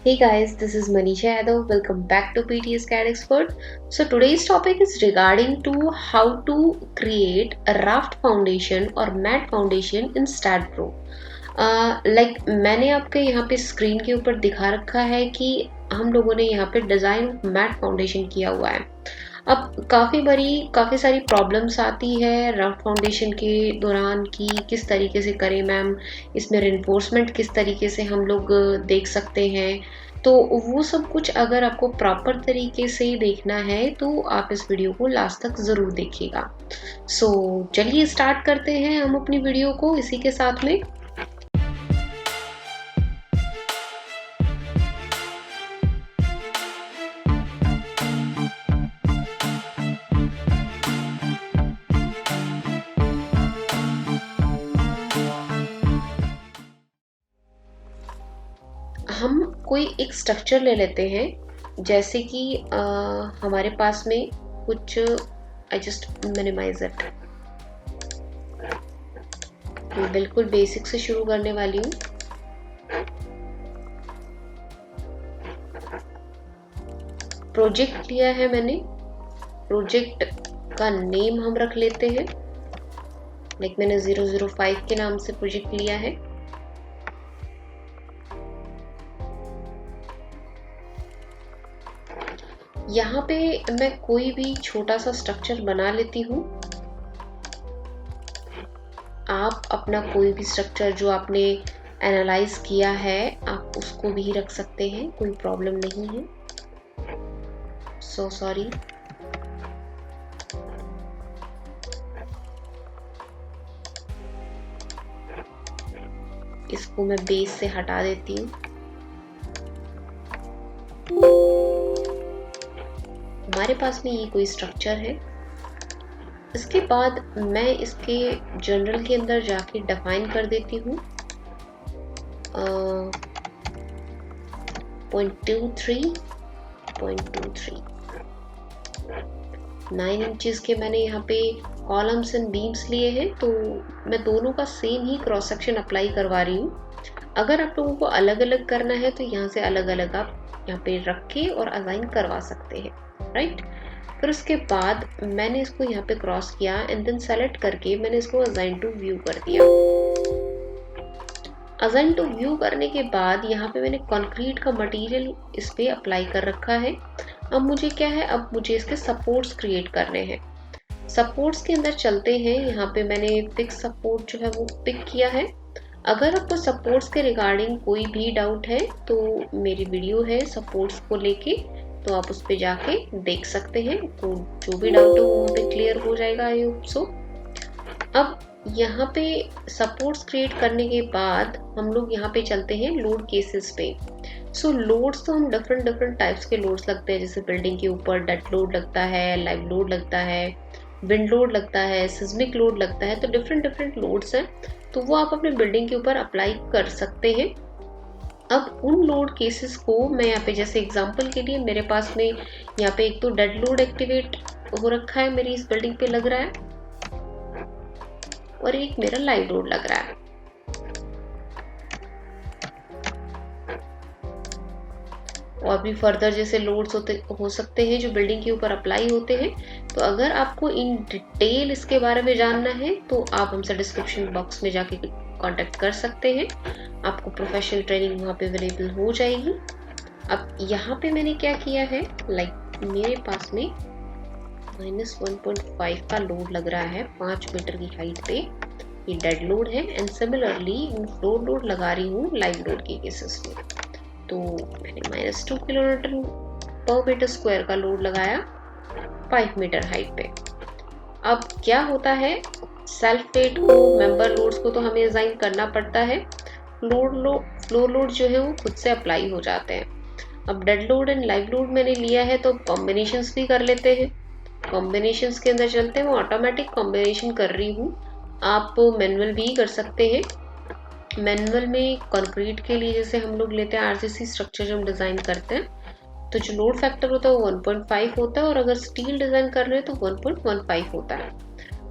Hey guys, this is Manisha Yadav. Welcome back to PTS CAD Expert. So today's topic is regarding to how to create a raft foundation or mat foundation in StatPro. मैंने आपके यहाँ पे screen के ऊपर दिखा रखा है कि हम लोगों ने यहाँ पे डिज़ाइन ऑफ मैट फाउंडेशन किया हुआ है। अब काफ़ी सारी प्रॉब्लम्स आती है रफ फाउंडेशन के दौरान कि किस तरीके से करें मैम, इसमें रेनफोर्समेंट किस तरीके से हम लोग देख सकते हैं। तो वो सब कुछ अगर आपको प्रॉपर तरीके से देखना है तो आप इस वीडियो को लास्ट तक ज़रूर देखिएगा। सो चलिए स्टार्ट करते हैं हम अपनी वीडियो को इसी के साथ में। हम कोई एक स्ट्रक्चर ले लेते हैं, जैसे कि हमारे पास में कुछ आई जस्ट मिनिमाइज इट। मैं बिल्कुल बेसिक से शुरू करने वाली हूँ। प्रोजेक्ट लिया है मैंने, प्रोजेक्ट का नेम हम रख लेते हैं। मैंने 005 के नाम से प्रोजेक्ट लिया है। यहाँ पे मैं कोई भी छोटा सा स्ट्रक्चर बना लेती हूँ। आप अपना कोई भी स्ट्रक्चर जो आपने एनालाइज किया है आप उसको भी रख सकते हैं, कोई प्रॉब्लम नहीं है। So sorry. इसको मैं बेस से हटा देती हूँ। हमारे पास में ये कोई स्ट्रक्चर है। इसके बाद मैं इसके जनरल के अंदर जाके डिफाइन कर देती हूँ 0.23 9 इंचेस के मैंने यहाँ पे कॉलम्स एंड बीम्स लिए हैं, तो मैं दोनों का सेम ही क्रॉस सेक्शन अप्लाई करवा रही हूँ। अगर आप लोगों को अलग अलग करना है तो यहाँ से अलग अलग आप यहाँ पे रख के और अलाइन करवा सकते हैं, राइट। फिर उसके बाद मैंने इसको यहाँ पे क्रॉस किया एंड देन सेलेक्ट करके मैंने इसको असाइन टू व्यू कर दिया। असाइन टू व्यू करने के बाद यहाँ पे मैंने कंक्रीट का मटेरियल इस पे अप्लाई कर रखा है। अब मुझे क्या है, अब मुझे इसके सपोर्ट्स क्रिएट करने हैं। सपोर्ट्स के अंदर चलते हैं। यहाँ पे मैंने फिक्स सपोर्ट जो है वो पिक किया है। अगर आपको सपोर्ट्स के रिगार्डिंग कोई भी डाउट है तो मेरी वीडियो है सपोर्ट्स को लेके, तो आप उस पर जाके देख सकते हैं। तो जो भी डाउट हो वो पे क्लियर हो जाएगा, आई होप सो। अब यहाँ पे सपोर्ट्स क्रिएट करने के बाद हम लोग यहाँ पे चलते हैं लोड केसेस पे। सो लोड्स तो हम डिफरेंट टाइप्स के लोड्स लगते हैं, जैसे बिल्डिंग के ऊपर डेड लोड लगता है, लाइव लोड लगता है, विंड लोड लगता है, सिस्मिक लोड लगता है। तो डिफरेंट लोड्स हैं, तो वो आप अपने बिल्डिंग के ऊपर अप्लाई कर सकते हैं। अब उन लोड केसेस को मैं यहाँ पे जैसे एग्जांपल के लिए मेरे पास में यहाँ पे एक तो डेड लोड एक्टिवेट हो रखा है, मेरी इस बिल्डिंग पे लग रहा है, और एक मेरा लाइव लोड लग रहा है। और भी फर्दर जैसे लोड्स हो सकते हैं जो बिल्डिंग के ऊपर अप्लाई होते हैं। तो अगर आपको इन डिटेल इसके बारे में जानना है तो आप हमसे डिस्क्रिप्शन बॉक्स में जाके कांटेक्ट कर सकते हैं। आपको प्रोफेशनल ट्रेनिंग वहाँ पे अवेलेबल हो जाएगी। अब यहाँ पे मैंने क्या किया है, मेरे पास में -1.5 का लोड लग रहा है 5 मीटर की हाइट पे, ये डेड लोड है। एंड सिमिलरली फ्लोर लोड लगा रही हूँ लाइव लोड के केसेस में। तो मैंने -2 किलोन्यूटन पर मीटर स्क्वायर का लोड लगाया 5 मीटर हाइट पे। अब क्या होता है, सेल्फ वेट को, मेंबर लोड्स को तो हमें असाइन करना पड़ता है। फ्लोर लोड जो है वो खुद से अप्लाई हो जाते हैं। अब dead load and live load मैंने लिया है तो कॉम्बिनेशंस भी कर लेते हैं। कॉम्बिनेशंस के अंदर चलते हैं, मैं ऑटोमेटिक कॉम्बिनेशन कर रही हूँ, आप मैनुअल भी कर सकते हैं। मैनुअल में कंक्रीट के लिए जैसे हम लोग लेते हैं आरसीसी स्ट्रक्चर जो हम डिज़ाइन करते हैं, तो जो लोड फैक्टर होता है वो 1.5 होता है, और अगर स्टील डिज़ाइन कर रहे हैं तो 1.15 होता है।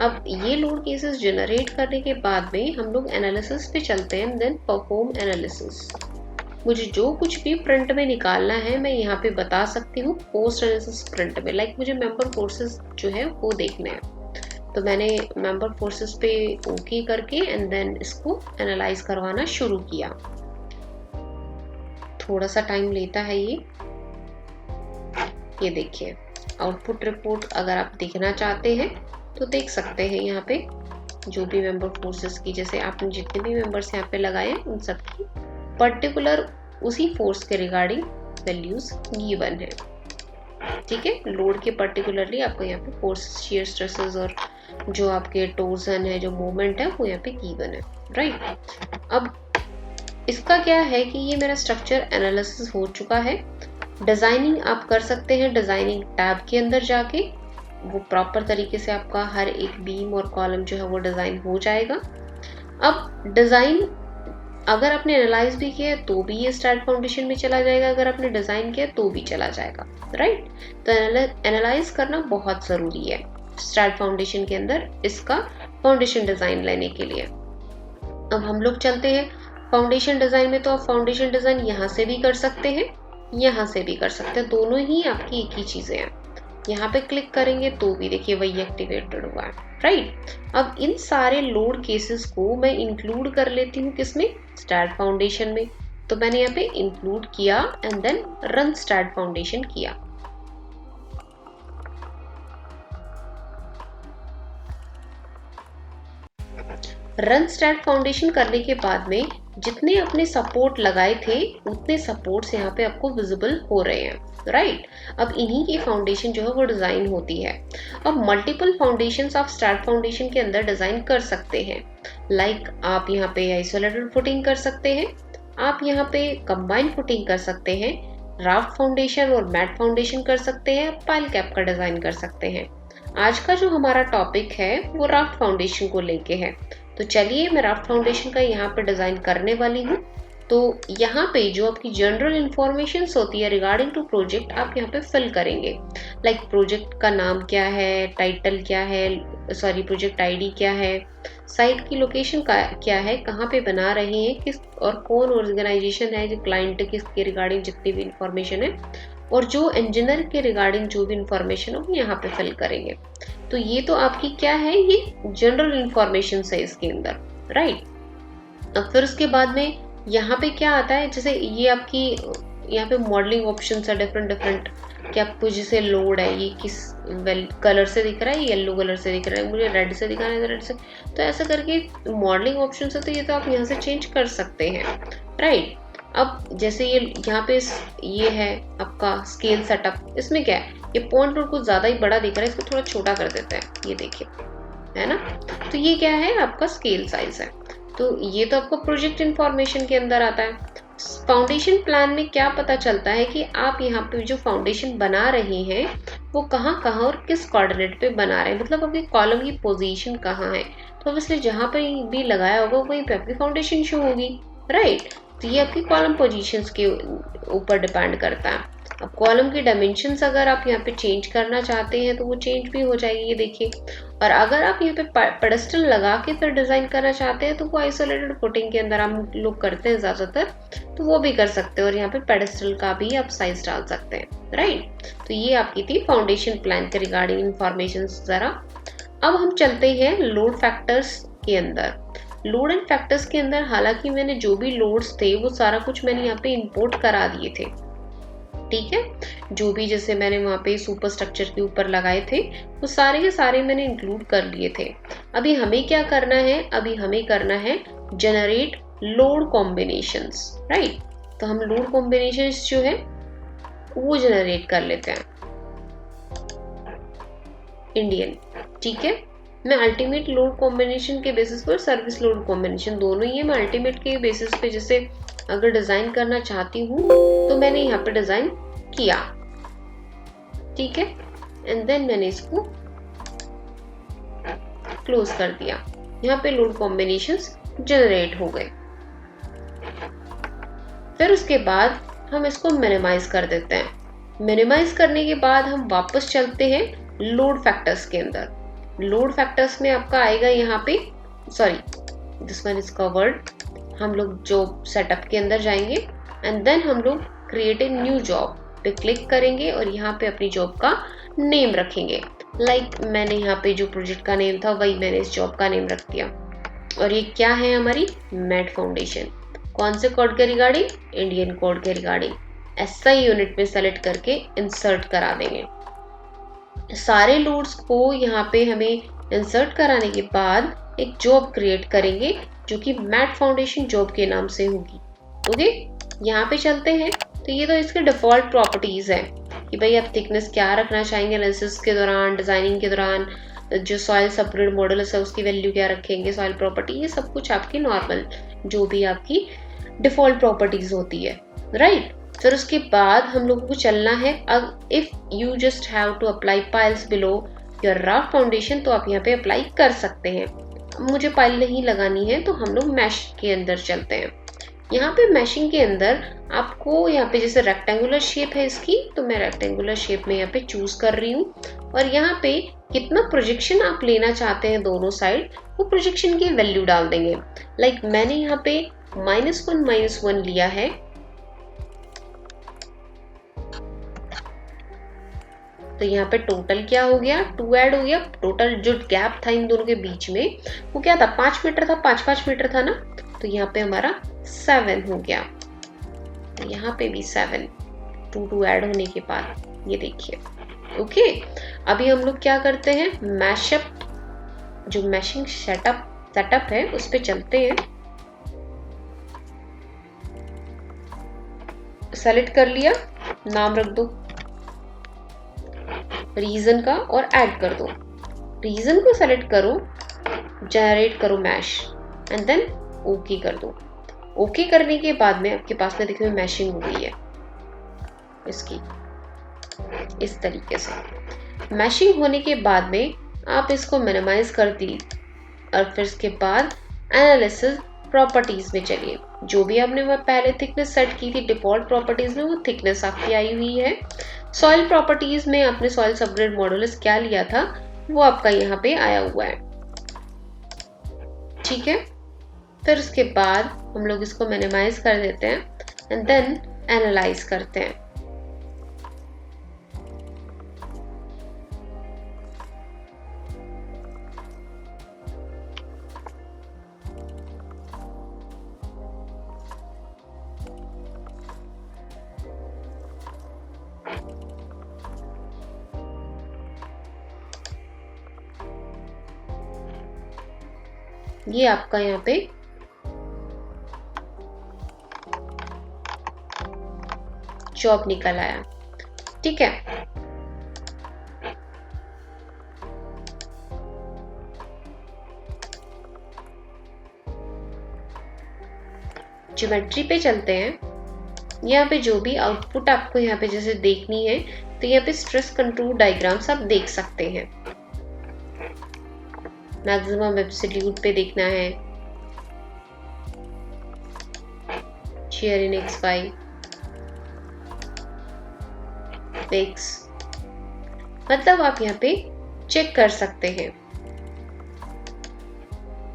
अब ये लोड केसेस जनरेट करने के बाद में हम लोग एनालिसिस पे चलते हैं, देन परफॉर्म एनालिसिस। मुझे जो कुछ भी प्रिंट में निकालना है मैं यहाँ पे बता सकती हूँ पोस्ट एनालिसिस प्रिंट में। लाइक मुझे मेंबर फोर्सेस जो है वो देखने हैं, तो मैंने मेंबर फोर्सेस पे ओके करके एंड देन इसको एनालाइज करवाना शुरू किया। थोड़ा सा टाइम लेता है ये देखिए आउटपुट रिपोर्ट अगर आप देखना चाहते हैं तो देख सकते हैं यहाँ पे जो भी मेंबर फोर्सेस की, जैसे आपने जितने भी मेंबर्स यहाँ पे लगाए हैं उन सब की पर्टिकुलर उसी फोर्स के रिगार्डिंग वैल्यूज गिवन है। ठीक है, लोड के पर्टिकुलरली आपको यहाँ पे फोर्स, शियर स्ट्रेसेस और जो आपके टोर्सन है, जो मूवमेंट है वो यहाँ पे गिवन है। राइट, अब इसका क्या है कि ये मेरा स्ट्रक्चर एनालिसिस हो चुका है। डिजाइनिंग आप कर सकते हैं डिजाइनिंग टैब के अंदर जाके, वो प्रॉपर तरीके से आपका हर एक बीम और कॉलम जो है वो डिजाइन हो जाएगा। अब डिजाइन अगर आपने एनालाइज भी किया तो भी ये स्टैट फाउंडेशन में चला जाएगा, अगर आपने डिजाइन किया तो भी चला जाएगा। राइट, तो एनालाइज करना बहुत जरूरी है स्टैट फाउंडेशन के अंदर इसका फाउंडेशन डिजाइन लेने के लिए। अब हम लोग चलते हैं फाउंडेशन डिजाइन में। तो आप फाउंडेशन डिजाइन यहाँ से भी कर सकते हैं, यहाँ से भी कर सकते हैं, दोनों ही आपकी एक ही चीजें हैं। यहाँ पे क्लिक करेंगे तो भी देखिए वही एक्टिवेटेड हुआ है। राइट, अब इन सारे लोड केसेस को मैं इंक्लूड कर लेती हूँ किसमें, स्टैट फाउंडेशन में। तो मैंने यहाँ पे इंक्लूड किया and then run STAAD foundation किया। रन स्टैट फाउंडेशन करने के बाद में जितने अपने सपोर्ट लगाए थे उतने सपोर्ट्स यहाँ पे आपको विजिबल हो रहे हैं। राइट, अब इन्हीं की फाउंडेशन जो है वो डिजाइन होती है। अब मल्टीपल फाउंडेशंस आप स्टैट फाउंडेशन के अंदर डिजाइन कर सकते हैं। लाइक आप यहाँ पे आइसोलेटेड फुटिंग कर सकते हैं, आप यहाँ पे कंबाइंड फुटिंग कर सकते हैं, राफ्ट फाउंडेशन और मैट फाउंडेशन कर सकते हैं, पाइल कैप का डिजाइन कर सकते हैं। आज का जो हमारा टॉपिक है वो राफ्ट फाउंडेशन को लेके है, तो चलिए मैं राफ्ट फाउंडेशन का यहाँ पे डिजाइन करने वाली हूँ। तो यहाँ पे जो आपकी जनरल इंफॉर्मेशन होती है रिगार्डिंग टू प्रोजेक्ट आप यहाँ पे फिल करेंगे। लाइक प्रोजेक्ट का नाम क्या है, टाइटल क्या है, सॉरी प्रोजेक्ट आईडी क्या है, साइट की लोकेशन का क्या है, कहाँ पे बना रहे हैं, किस और कौन ऑर्गेनाइजेशन है, जो क्लाइंट किसके रिगार्डिंग जितनी भी इंफॉर्मेशन है, और जो इंजीनियर के रिगार्डिंग जो भी इंफॉर्मेशन हो यहाँ पे फिल करेंगे। तो ये तो आपकी क्या है, ये जनरल इंफॉर्मेशन है इसके अंदर। राइट, अब फिर उसके बाद में यहाँ पे क्या आता है, जैसे ये आपकी यहाँ पे मॉडलिंग ऑप्शन है डिफरेंट कि आपको जैसे लोड है ये किस कलर से दिख रहा है, येलो कलर से दिख रहा है, मुझे रेड से दिखाना है रेड से, तो ऐसा करके मॉडलिंग ऑप्शन है, तो ये तो आप यहाँ से चेंज कर सकते हैं। राइट, अब जैसे ये यहाँ पे ये है आपका स्केल सेटअप, इसमें क्या है, ये पॉइंट टूल कुछ ज्यादा ही बड़ा दिख रहा है, इसको थोड़ा छोटा कर देते हैं, ये देखिए है ना। तो ये क्या है, आपका स्केल साइज है। तो ये तो आपको प्रोजेक्ट इंफॉर्मेशन के अंदर आता है। फाउंडेशन प्लान में क्या पता चलता है कि आप यहाँ पे जो फाउंडेशन बना रहे हैं वो कहाँ और किस कोऑर्डिनेट पे बना रहे हैं, मतलब आपके कॉलम की पोजीशन कहाँ है। तो इसलिए जहाँ पे भी लगाया होगा वहीं पे आपकी फाउंडेशन शो होगी। राइट, तो ये आपकी कॉलम पोजीशंस के ऊपर डिपेंड करता है। अब कॉलम की डायमेंशंस अगर आप यहाँ पे चेंज करना चाहते हैं तो वो चेंज भी हो जाएगी, ये देखिए। और अगर आप यहाँ पे पेडेस्टल लगा के फिर डिजाइन करना चाहते हैं तो वो आइसोलेटेड फुटिंग के अंदर हम लोग करते हैं ज्यादातर, तो वो भी कर सकते हैं और यहाँ पे पेडेस्टल का भी आप साइज डाल सकते हैं। राइट, तो ये आपकी थी फाउंडेशन प्लान के रिगार्डिंग इंफॉर्मेशन। जरा अब हम चलते हैं लोड फैक्टर्स के अंदर। लोड एंड फैक्टर्स के अंदर हालांकि मैंने जो भी लोड्स थे वो सारा कुछ मैंने यहाँ पे इंपोर्ट करा दिए थे। ठीक है, जो भी जैसे मैंने वहां पे सुपर स्ट्रक्चर के ऊपर लगाए थे वो सारे के सारे मैंने इंक्लूड कर लिए थे। अभी हमें क्या करना है, अभी हमें करना है जनरेट लोड कॉम्बिनेशंस। राइट, तो हम लोड कॉम्बिनेशंस जो है वो जनरेट कर लेते हैं इंडियन। ठीक है, मैं अल्टीमेट लोड कॉम्बिनेशन के बेसिस पर सर्विस लोड कॉम्बिनेशन दोनों ही है, मैं अल्टीमेट के बेसिस पे जैसे अगर डिजाइन करना चाहती हूँ तो मैंने यहाँ पे डिजाइन किया। ठीक है, एंड देन मैंने इसको क्लोज कर दिया। यहाँ पे लोड कॉम्बिनेशंस जनरेट हो गए। फिर उसके बाद हम इसको मिनिमाइज कर देते हैं। मिनिमाइज करने के बाद हम वापस चलते हैं लोड फैक्टर्स के अंदर। लोड फैक्टर्स में आपका आएगा यहाँ पे, sorry this one is covered, हम लोग जो सेटअप के अंदर जाएंगे एंड देन हम लोग क्रिएट ए न्यू जॉब पे क्लिक करेंगे और यहाँ पे अपनी जॉब का नेम रखेंगे। लाइक मैंने यहाँ पे जो प्रोजेक्ट का नेम था वही मैंने इस जॉब का नेम रख दिया। और ये क्या है हमारी मैट फाउंडेशन, कौन से कोड के रिगार्डिंग, इंडियन कोड के रिगार्डिंग। SI यूनिट में सेलेक्ट करके इंसर्ट करा देंगे। सारे लोड्स को यहाँ पे हमें इंसर्ट कराने के बाद एक जॉब क्रिएट करेंगे जो कि मैट फाउंडेशन जॉब के नाम से होगी। ओके, यहाँ पे चलते हैं। तो ये तो इसके डिफॉल्ट प्रॉपर्टीज है कि भाई आप थिकनेस क्या रखना चाहेंगे एनालिसिस के दौरान, डिजाइनिंग के दौरान, जो सॉइल सबग्रिड मॉडुलस है उसकी वैल्यू क्या रखेंगे, सॉइल प्रॉपर्टी, ये सब कुछ आपकी नॉर्मल जो भी आपकी डिफॉल्ट प्रॉपर्टीज होती है, राइट। फिर उसके बाद हम लोगों को चलना है, अब if you just have to apply piles below your raft foundation, तो आप यहाँ पे अप्लाई कर सकते हैं। मुझे पाइल नहीं लगानी है तो हम लोग मैश के अंदर चलते हैं। यहाँ पे मैशिंग के अंदर आपको यहाँ पे जैसे रेक्टेंगुलर शेप है इसकी, तो मैं रेक्टेंगुलर शेप में यहाँ पे चूज कर रही हूँ। और यहाँ पे कितना प्रोजेक्शन आप लेना चाहते हैं दोनों साइड, वो प्रोजेक्शन की वैल्यू डाल देंगे। लाइक मैंने यहाँ पे -1 लिया है। तो यहाँ पे टोटल क्या हो गया, 2 ऐड हो गया। टोटल जो गैप था इन दोनों के बीच में वो क्या था, 5 मीटर था, 5 मीटर था ना। तो यहाँ पे हमारा 7 हो गया। तो यहाँ पे भी 7, 2 ऐड होने के बाद ये देखिए। ओके, अभी हम लोग क्या करते हैं, मैशअप जो मैशिंग सेटअप है उस पे चलते हैं। सेलेक्ट कर लिया, नाम रख दो रीजन का और ऐड कर दो। रीजन को सेलेक्ट करो, जनरेट करो मैश एंड देन ओके कर दो। ओके करने के बाद में आपके पास में देखिए मैशिंग हो गई है इसकी, इस तरीके से। मैशिंग होने के बाद में आप इसको मिनिमाइज कर दी और फिर इसके बाद एनालिसिस प्रॉपर्टीज में चलिए। जो भी आपने पहले थिकनेस सेट की थी डिफॉल्ट प्रॉपर्टीज में, वो थिकनेस आपकी आई हुई है। सॉइल प्रॉपर्टीज में आपने सॉइल सबग्रिड मॉडुलस क्या लिया था वो आपका यहाँ पे आया हुआ है, ठीक है। फिर उसके बाद हम लोग इसको मिनिमाइज कर देते हैं एंड देन एनालाइज करते हैं। ये आपका यहाँ पे जॉब निकल आया, ठीक है। ज्योमेट्री पे चलते हैं। यहाँ पे जो भी आउटपुट आपको यहाँ पे जैसे देखनी है, तो यहाँ पे स्ट्रेस कंट्रोल डायग्राम्स आप देख सकते हैं। मैक्सिमम एब्सोल्यूट पे देखना है, शेयर इन XY फिक्स, मतलब आप यहाँ पे चेक कर सकते हैं,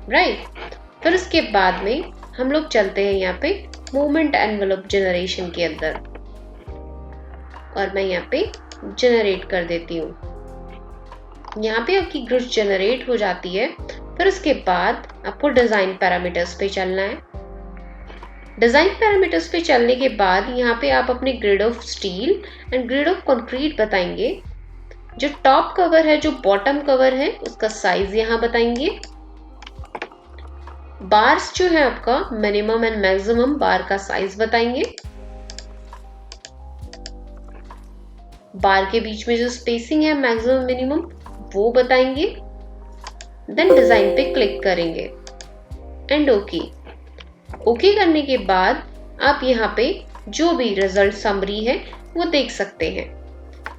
राइट। फिर उसके बाद में हम लोग चलते हैं यहाँ पे मूवमेंट एनवेलप जनरेशन के अंदर और मैं यहाँ पे जनरेट कर देती हूँ। यहाँ पे आपकी ग्रिड जनरेट हो जाती है। फिर उसके बाद आपको डिजाइन पैरामीटर्स पे चलना है। डिजाइन पैरामीटर्स पे चलने के बाद यहाँ पे आप अपने grid of steel and grid of concrete बताएंगे। जो टॉप कवर है, जो बॉटम कवर है, उसका साइज यहाँ बताएंगे। बार्स जो है आपका मिनिमम एंड मैक्सिमम बार का साइज बताएंगे। बार के बीच में जो स्पेसिंग है मैक्सिमम मिनिमम वो बताएंगे। देन डिजाइन पे क्लिक करेंगे एंड ओके। ओके करने के बाद आप यहाँ पे जो भी रिजल्ट समरी है वो देख सकते हैं।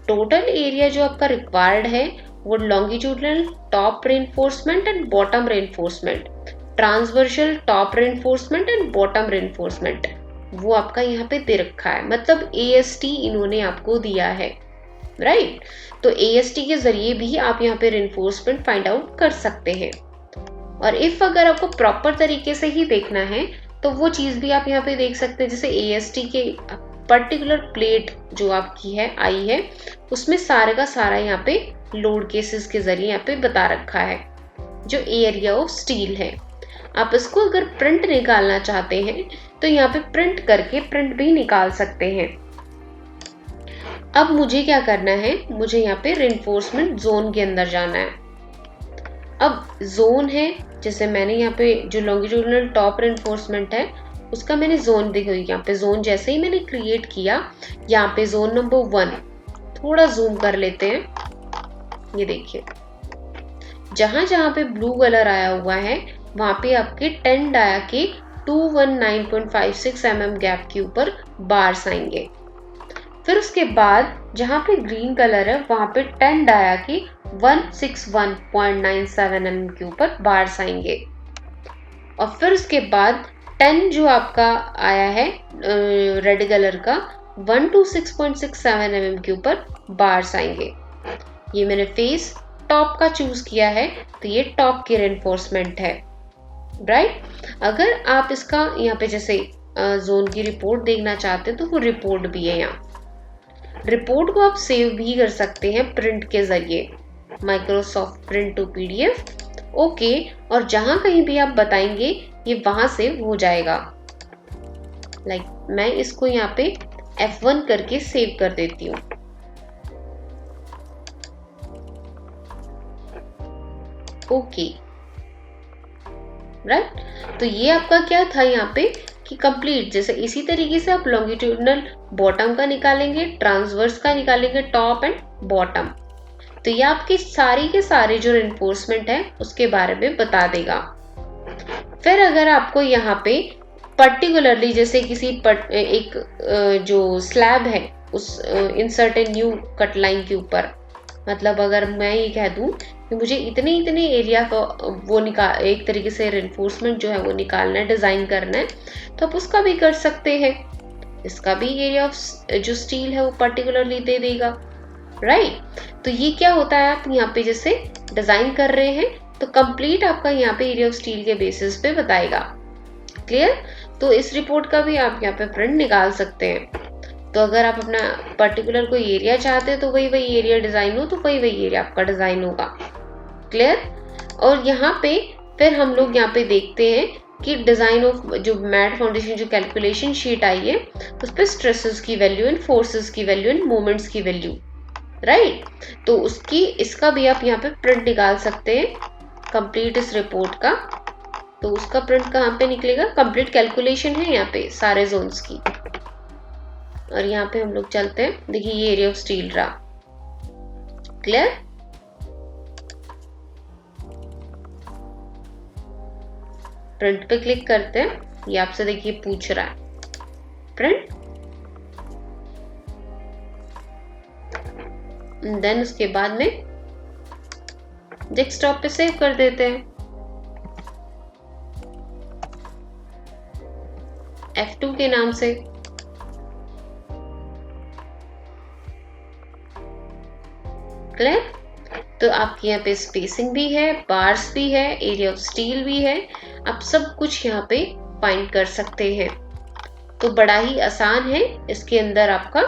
टोटल एरिया जो आपका रिक्वायर्ड है वो longitudinal top reinforcement and bottom reinforcement, transversal top reinforcement and bottom reinforcement, वो आपका यहाँ पे दे रखा है। मतलब AST इन्होंने आपको दिया है, राइट। तो AST के जरिए भी आप यहाँ पे रेनफोर्समेंट फाइंड आउट कर सकते हैं। और इफ अगर आपको प्रॉपर तरीके से ही देखना है तो वो चीज़ भी आप यहाँ पे देख सकते हैं। जैसे AST के पर्टिकुलर प्लेट जो आपकी है आई है, उसमें सारे का सारा यहाँ पे लोड केसेस के जरिए यहाँ पे बता रखा है जो एरिया ऑफ स्टील है। आप इसको अगर प्रिंट निकालना चाहते हैं तो यहाँ पे प्रिंट करके प्रिंट भी निकाल सकते हैं। अब मुझे क्या करना है, मुझे यहाँ पे रिइंफोर्समेंट जोन के अंदर जाना है। अब जोन है, जैसे मैंने यहाँ पे जो लॉन्गिट्यूडिनल टॉप रिइंफोर्समेंट है उसका मैंने जोन देखो, यहाँ पे जोन जैसे ही मैंने क्रिएट किया, यहाँ पे जोन नंबर 1 थोड़ा जूम कर लेते हैं। ये देखिए जहां जहां पे ब्लू कलर आया हुआ है वहां पे आपके 10 डाया के 219.56 mm गैप के ऊपर बार्स आएंगे। फिर उसके बाद जहां पे ग्रीन कलर है वहां पे 10 डाया के 161.97 mm के ऊपर बार्स आएंगे। और फिर उसके बाद 10 जो आपका आया है रेड कलर का 126.67 mm के ऊपर बार्स आएंगे। ये मैंने फेस टॉप का चूज किया है तो ये टॉप की रिइंफोर्समेंट है, राइट। अगर आप इसका यहाँ पे जैसे जोन की रिपोर्ट देखना चाहते हैं तो वो रिपोर्ट भी है। यहाँ रिपोर्ट को आप सेव भी कर सकते हैं प्रिंट के जरिए, Microsoft print to PDF, okay. और जहां कहीं भी आप बताएंगे ये वहां सेव हो जाएगा। लाइक मैं इसको यहाँ पे F1 करके सेव कर देती हूँ। Okay, right. तो ये आपका क्या था यहाँ पे कि कंप्लीट, जैसे इसी तरीके से आप लॉन्गिट्यूडिनल बॉटम का निकालेंगे, ट्रांसवर्स का निकालेंगे, टॉप एंड बॉटम। तो ये आपके सारी के सारे जो रिइंफोर्समेंट है उसके बारे में बता देगा। फिर अगर आपको यहाँ पे पर्टिकुलरली जैसे किसी एक जो स्लैब है उस insert a new cut line के ऊपर, मतलब अगर मैं ये कह दूं कि मुझे इतने एरिया का वो एक तरीके से रिइंफोर्समेंट जो है वो निकालना है, डिजाइन करना है, तो आप उसका भी कर सकते हैं। इसका भी एरिया ऑफ जो स्टील है वो पर्टिकुलरली दे देगा, राइट। तो ये क्या होता है, आप यहाँ पे जैसे डिजाइन कर रहे हैं तो कंप्लीट आपका यहाँ पे एरिया ऑफ स्टील के बेसिस पे बताएगा। क्लियर। तो इस रिपोर्ट का भी आप यहाँ पे प्रिंट निकाल सकते हैं। तो अगर आप अपना पर्टिकुलर कोई एरिया चाहते हैं तो वही एरिया डिजाइन हो तो वही एरिया आपका डिजाइन होगा। क्लियर। और यहाँ पे फिर हम लोग यहाँ पे देखते हैं कि डिजाइन ऑफ जो मैट फाउंडेशन जो कैलकुलेशन शीट आई है उस पर स्ट्रेसेस की वैल्यू एंड फोर्सेस की वैल्यू एंड मोमेंट्स की वैल्यू, राइट। तो इसका भी आप यहाँ पे प्रिंट निकाल सकते हैं कंप्लीट इस रिपोर्ट का। तो उसका प्रिंट कहाँ पे निकलेगा, कंप्लीट कैलकुलेशन है यहाँ पे सारे जोन्स की। और यहाँ पे हम लोग चलते हैं, देखिए ये एरिया ऑफ स्टील रहा। क्लियर। प्रिंट पे क्लिक करते हैं, ये आपसे देखिए पूछ रहा है प्रिंट, देन उसके बाद में डेस्कटॉप पे सेव कर देते हैं F2 के नाम से। क्लियर। तो आपके यहाँ पे स्पेसिंग भी है, बार्स भी है, एरिया ऑफ स्टील भी है, आप सब कुछ यहाँ पे फाइंड कर सकते हैं। तो बड़ा ही आसान है इसके अंदर आपका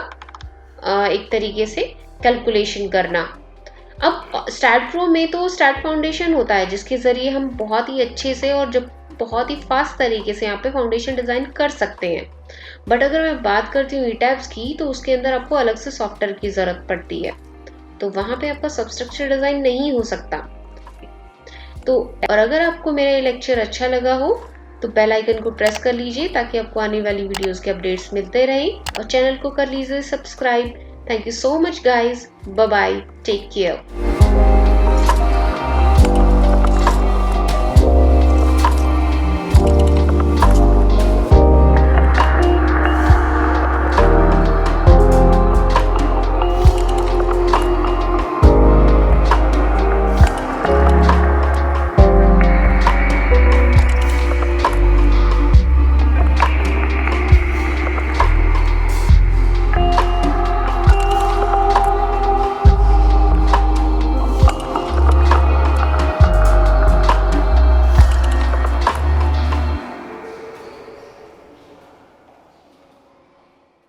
एक तरीके से कैलकुलेशन करना। अब स्टैट प्रो में तो स्टैट फाउंडेशन होता है जिसके जरिए हम बहुत ही अच्छे से और जब बहुत ही फास्ट तरीके से यहाँ पे फाउंडेशन डिजाइन कर सकते हैं। बट अगर मैं बात करती हूँ ईटैब्स की तो उसके अंदर आपको अलग से सॉफ्टवेयर की जरूरत पड़ती है, तो वहां पे आपका सबस्ट्रक्चर डिजाइन नहीं हो सकता। तो और अगर आपको मेरा ये लेक्चर अच्छा लगा हो तो बेल आइकन को प्रेस कर लीजिए ताकि आपको आने वाली वीडियोस के अपडेट्स मिलते रहें, और चैनल को कर लीजिए subscribe. Thank you so much guys, bye bye, take care.